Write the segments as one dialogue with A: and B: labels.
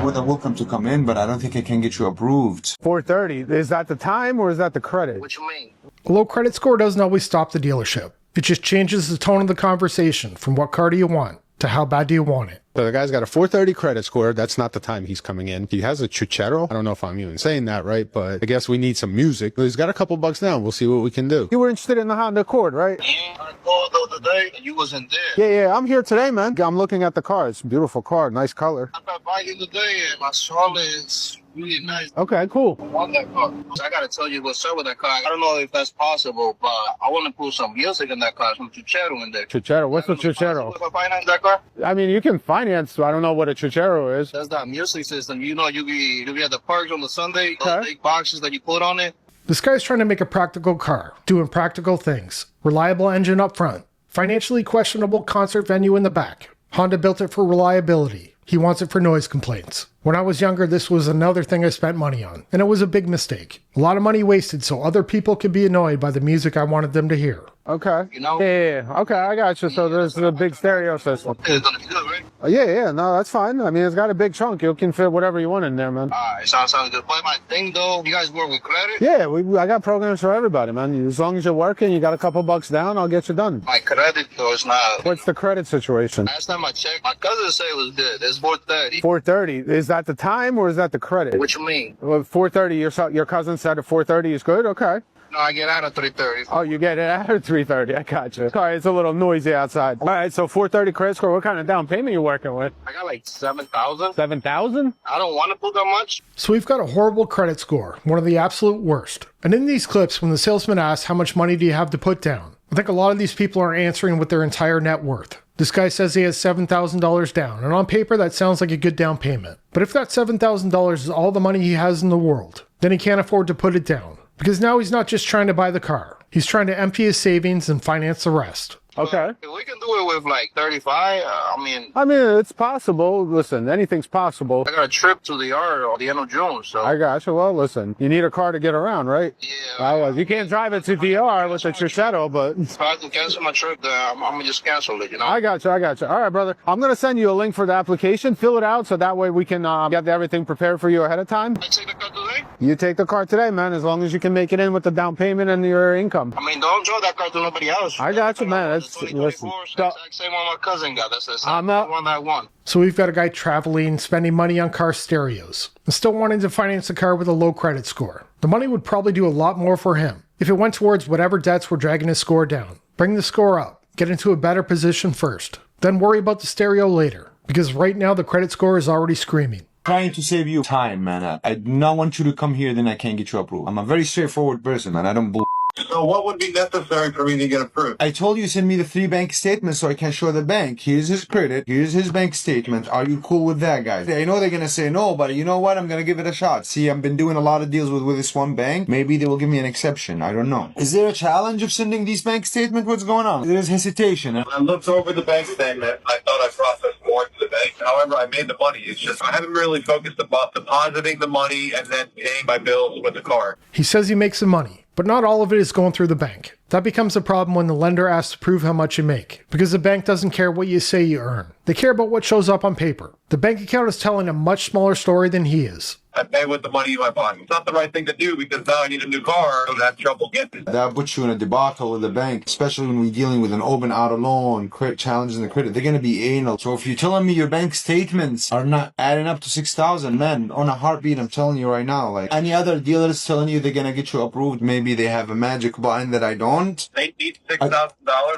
A: More than welcome to come in, but I don't think I can get you approved.
B: 430. Is that the time or is that the credit?
C: What you mean?
D: A low credit score doesn't always stop the dealership. It just changes the tone of the conversation from what car do you want to how bad do you want it.
B: So the guy's got a 430 credit score. That's not the time he's coming in. He has a chuchero. I don't know if I'm even saying that right, but I guess we need some music. He's got a couple bucks down. We'll see what we can do. You were interested in the Honda Accord, right?
C: Yeah, I called the other day and you wasn't there.
B: Yeah, I'm here today, man. I'm looking at the car. It's a beautiful car, nice color.
C: I got by you today and my Charlotte is really nice.
B: Okay, cool.
C: I want that car. So I gotta tell you what's up with that car. I don't know if that's possible, but I want to put some music in that car, some chuchero in there.
B: Chuchero? What's a chuchero?
C: If I finance that car?
B: I mean, you can finance. I don't know what a chuchero is.
C: That's that music system. You know, you be at the parks on the Sunday, those
B: Okay.
C: big boxes that you put on it.
D: This guy's trying to make a practical car, doing practical things. Reliable engine up front, financially questionable concert venue in the back. Honda built it for reliability. He wants it for noise complaints. When I was younger, this was another thing I spent money on, and it was a big mistake. A lot of money wasted so other people could be annoyed by the music I wanted them to hear.
B: Okay.
C: You know?
B: Yeah. Okay, I got you. So there's a big stereo system.
C: It's gonna be good, right?
B: Yeah. No, that's fine. I mean, it's got a big trunk. You can fit whatever you want in there, man.
C: Alright, sounds good. But my thing though, you guys work with credit?
B: Yeah, I got programs for everybody, man. As long as you're working, you got a couple bucks down, I'll get you done.
C: My credit though is not.
B: What's the credit situation?
C: Last time I checked, my cousin said it was good. It's 430.
B: 430. Is that the time or is that the credit?
C: What you mean?
B: Well, 430. Your cousin said at 430 is good. Okay.
C: No, I get out at 330.
B: Oh, you get it at 330. I got you. Sorry, it's a little noisy outside. All right, so 430 credit score. What kind of down payment you working with?
C: I got like 7,000.
B: 7,000?
C: I don't want to put that much.
D: So we've got a horrible credit score, one of the absolute worst. And in these clips, when the salesman asks how much money do you have to put down, I think a lot of these people are answering with their entire net worth. This guy says he has $7,000 down, and on paper that sounds like a good down payment. But if that $7,000 is all the money he has in the world, then he can't afford to put it down. Because now he's not just trying to buy the car. He's trying to empty his savings and finance the rest.
B: Okay.
C: We can do it with like 35.
B: I mean, it's possible. Listen, anything's possible.
C: I got a trip to the yard at the end of June, so.
B: I got you. Well, listen, you need a car to get around, right?
C: Yeah.
B: You can't drive it to DR with a Chuchero, but...
C: If I have to cancel my trip, then I'm going to just cancel it, you know?
B: I got you. All right, brother. I'm going to send you a link for the application. Fill it out so that way we can get everything prepared for you ahead of time.
C: I take the car today?
B: You take the car today, man, as long as you can make it in with the down payment and your income.
C: I mean, don't draw that car to nobody else.
B: I got you, man. That's,
C: 2024,
B: listen.
C: the exact same one my cousin got. That's the
B: I'm
C: same
B: out.
C: one that I won.
D: So we've got a guy traveling, spending money on car stereos, and still wanting to finance a car with a low credit score. The money would probably do a lot more for him if it went towards whatever debts were dragging his score down. Bring the score up, get into a better position first, then worry about the stereo later, because right now the credit score is already screaming.
A: Trying to save you time, man. I do not want you to come here, then I can't get you approved. I'm a very straightforward person, man. I don't bull.
E: So what would be necessary for me to get approved?
A: I told you send me the 3 bank statements so I can show the bank. Here's his credit. Here's his bank statement. Are you cool with that, guys? I know they're gonna say no, but you know what? I'm gonna give it a shot. See, I've been doing a lot of deals with this one bank. Maybe they will give me an exception. I don't know. Is there a challenge of sending these bank statements? What's going on? There's hesitation.
E: I looked over the bank statement. I thought I processed more to the bank. However, I made the money. It's just I haven't really focused about depositing the money and then paying my bills with the card.
D: He says he makes some money, but not all of it is going through the bank. That becomes a problem when the lender asks to prove how much you make, because the bank doesn't care what you say you earn. They care about what shows up on paper. The bank account is telling a much smaller story than he is.
E: I pay with the money in my pocket. It's not the right thing to do because now I need a new car, so that's trouble getting it.
A: That puts you in a debacle with the bank, especially when we're dealing with an open auto loan, credit challenges in the credit. They're going to be anal. So if you're telling me your bank statements are not adding up to 6,000, man, on a heartbeat, I'm telling you right now, like any other dealer is telling you they're going to get you approved. Maybe they have a magic button that I don't.
E: They need $6,000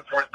E: for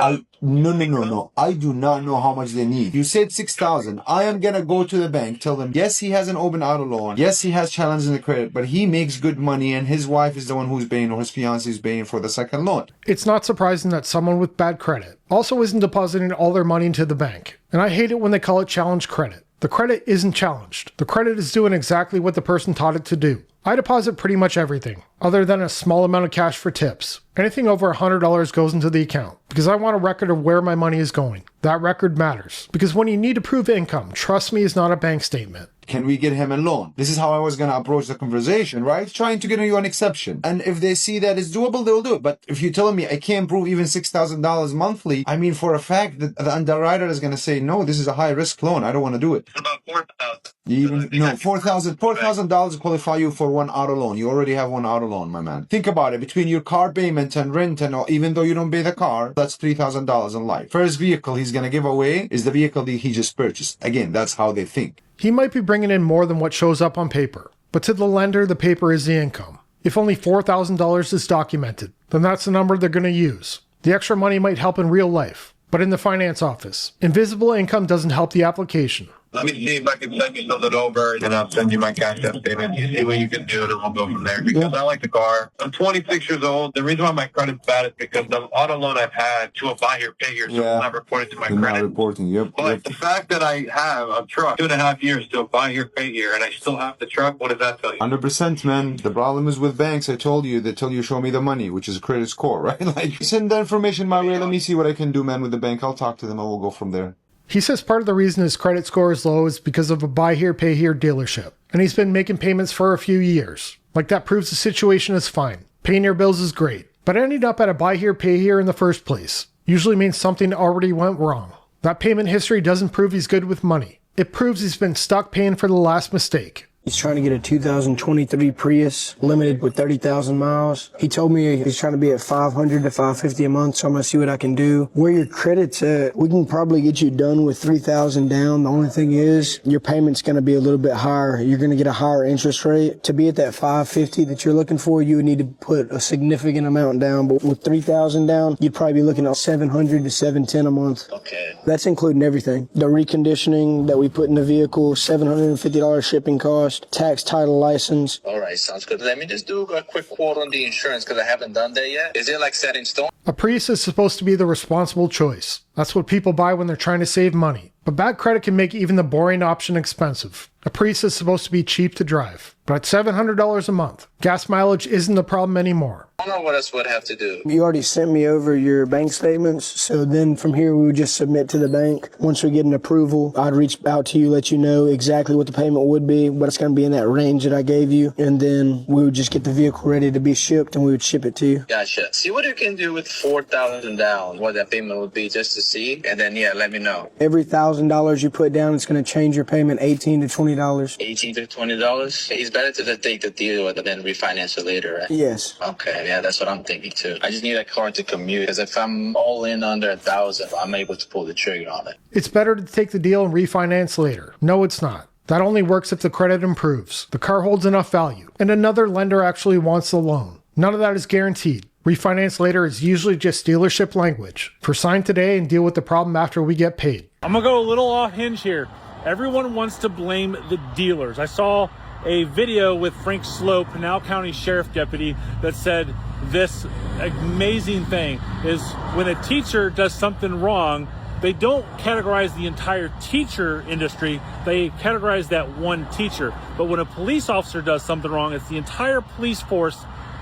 A: No. I do not know how much they need. You said 6,000. I am going to go to the bank, tell them, yes, he has an open auto loan. Yes, he has challenges in the credit, but he makes good money and his wife is the one who's paying, or his fiance is paying for the second loan.
D: It's not surprising that someone with bad credit also isn't depositing all their money into the bank. And I hate it when they call it challenge credit. The credit isn't challenged. The credit is doing exactly what the person taught it to do. I deposit pretty much everything, other than a small amount of cash for tips. Anything over $100 goes into the account, because I want a record of where my money is going. That record matters, because when you need to prove income, trust me, is not a bank statement.
A: Can we get him a loan? This is how I was going to approach the conversation, right? Trying to get you an exception. And if they see that it's doable, they'll do it. But if you're telling me I can't prove even $6,000 monthly, I mean, for a fact that the underwriter is going to say, no, this is a high risk loan. I don't want to do it.
E: It's about 4,000.
A: Even no, $4,000 qualify you for one auto loan. You already have one auto loan, my man. Think about it. Between your car payment and rent, and even though you don't pay the car, that's $3,000 in life. First vehicle he's gonna give away is the vehicle that he just purchased. Again, that's how they think.
D: He might be bringing in more than what shows up on paper, but to the lender, the paper is the income. If only $4,000 is documented, then that's the number they're going to use. The extra money might help in real life, but in the finance office, invisible income doesn't help the application.
E: Let me see if I can send you something over, and I'll send you my cash app statement. You see what you can do, and we'll go from there. Because I like the car. I'm 26 years old. The reason why my credit's bad is because the auto loan I've had to a buy here, pay here, so it's not reported to my
A: They're not
E: credit.
A: reporting, yep.
E: But the fact that I have a truck 2.5 years to a buy here, pay here, and I still have the truck, what does that tell you?
A: 100%, man. The problem is with banks. I told you, they tell you show me the money, which is a credit score, right? Like, send the information my way. Let me see what I can do, man, with the bank. I'll talk to them and we'll go from there.
D: He says part of the reason his credit score is low is because of a buy here, pay here dealership, and he's been making payments for a few years. Like, that proves the situation is fine. Paying your bills is great, but ending up at a buy here, pay here in the first place usually means something already went wrong. That payment history doesn't prove he's good with money. It proves he's been stuck paying for the last mistake.
F: He's trying to get a 2023 Prius, limited with 30,000 miles. He told me he's trying to be at $500 to $550 a month, so I'm gonna see what I can do. Where your credit's at, we can probably get you done with $3,000 down. The only thing is, your payment's gonna be a little bit higher. You're gonna get a higher interest rate. To be at that $550 that you're looking for, you would need to put a significant amount down. But with $3,000 down, you'd probably be looking at $700 to $710 a month.
C: Okay.
F: That's including everything. The reconditioning that we put in the vehicle, $750 shipping cost, tax, title, license.
C: All right, sounds good. Let me just do a quick quote on the insurance because I haven't done that yet. Is it like set in stone?
D: A Prius is supposed to be the responsible choice. That's what people buy when they're trying to save money. But bad credit can make even the boring option expensive. A Prius is supposed to be cheap to drive. But at $700 a month, gas mileage isn't the problem anymore.
C: I don't know what else would have to do.
F: You already sent me over your bank statements, so then from here we would just submit to the bank. Once we get an approval, I'd reach out to you, let you know exactly what the payment would be, but it's going to be in that range that I gave you, and then we would just get the vehicle ready to be shipped, and we would ship it to you.
C: Gotcha. See what you can do with $4,000 down, what that payment would be, just to see, and then let me know.
F: Every $1,000 you put down, it's going to change your payment $18 to $20.
C: $18 to $20? It's better to take the deal than refinance it later, right?
F: Yes.
C: Okay, yeah, that's what I'm thinking too. I just need a car to commute, because if I'm all in under 1,000, I'm able to pull the trigger on it.
D: It's better to take the deal and refinance later. No, it's not. That only works if the credit improves, the car holds enough value, and another lender actually wants the loan. None of that is guaranteed. Refinance later is usually just dealership language for sign today and deal with the problem after we get paid.
G: I'm gonna go a little off hinge here. Everyone wants to blame the dealers. I saw a video with Frank Slope, Pinal County Sheriff Deputy, that said this amazing thing is when a teacher does something wrong, they don't categorize the entire teacher industry, they categorize that one teacher. But when a police officer does something wrong, it's the entire police force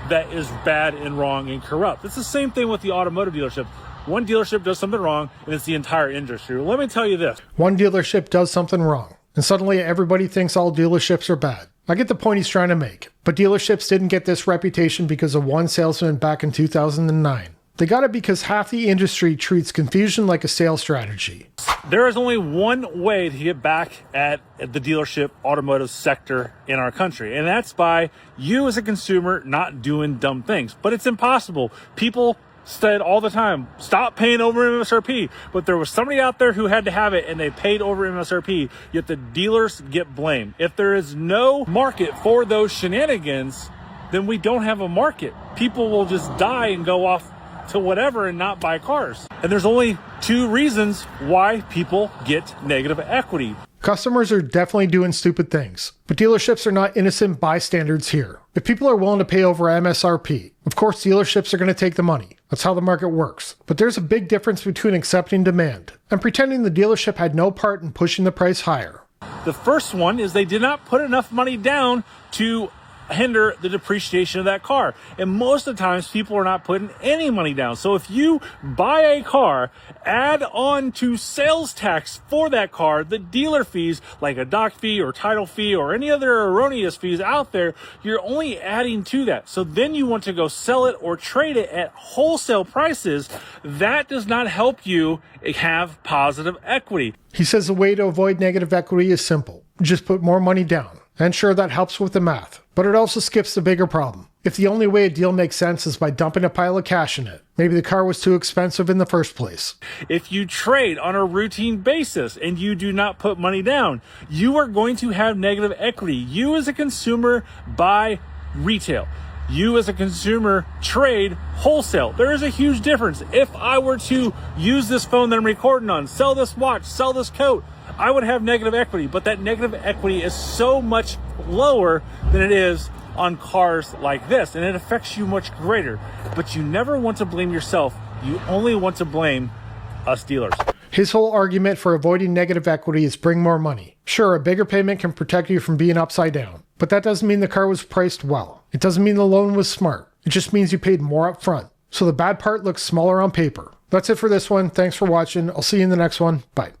G: that is bad and wrong and corrupt. It's the same thing with the automotive dealership. One dealership does something wrong, and it's the entire industry. Well, let me tell you this.
D: One dealership does something wrong, and suddenly everybody thinks all dealerships are bad. I get the point he's trying to make, but dealerships didn't get this reputation because of one salesman back in 2009. They got it because half the industry treats confusion like a sales strategy.
G: There is only one way to get back at the dealership automotive sector in our country, and that's by you as a consumer not doing dumb things. But it's impossible. People said all the time, stop paying over MSRP. But there was somebody out there who had to have it, and they paid over MSRP, yet the dealers get blamed. If there is no market for those shenanigans, then we don't have a market. People will just die and go off to whatever and not buy cars. And there's only two reasons why people get negative equity.
D: Customers are definitely doing stupid things, but dealerships are not innocent bystanders here. If people are willing to pay over MSRP, of course dealerships are going to take the money. That's how the market works. But there's a big difference between accepting demand and pretending the dealership had no part in pushing the price higher.
G: The first one is they did not put enough money down to hinder the depreciation of that car. And most of the times people are not putting any money down. So if you buy a car, add on to sales tax for that car, the dealer fees like a doc fee or title fee or any other erroneous fees out there, you're only adding to that. So then you want to go sell it or trade it at wholesale prices. That does not help you have positive equity.
D: He says the way to avoid negative equity is simple. Just put more money down. And sure, that helps with the math, but it also skips the bigger problem. If the only way a deal makes sense is by dumping a pile of cash in it, maybe the car was too expensive in the first place.
G: If you trade on a routine basis and you do not put money down, you are going to have negative equity. You as a consumer buy retail. You as a consumer trade wholesale. There is a huge difference. If I were to use this phone that I'm recording on, sell this watch, sell this coat, I would have negative equity, but that negative equity is so much lower than it is on cars like this, and it affects you much greater. But you never want to blame yourself. You only want to blame us dealers.
D: His whole argument for avoiding negative equity is bring more money. Sure, a bigger payment can protect you from being upside down, but that doesn't mean the car was priced well. It doesn't mean the loan was smart. It just means you paid more up front. So the bad part looks smaller on paper. That's it for this one. Thanks for watching. I'll see you in the next one. Bye.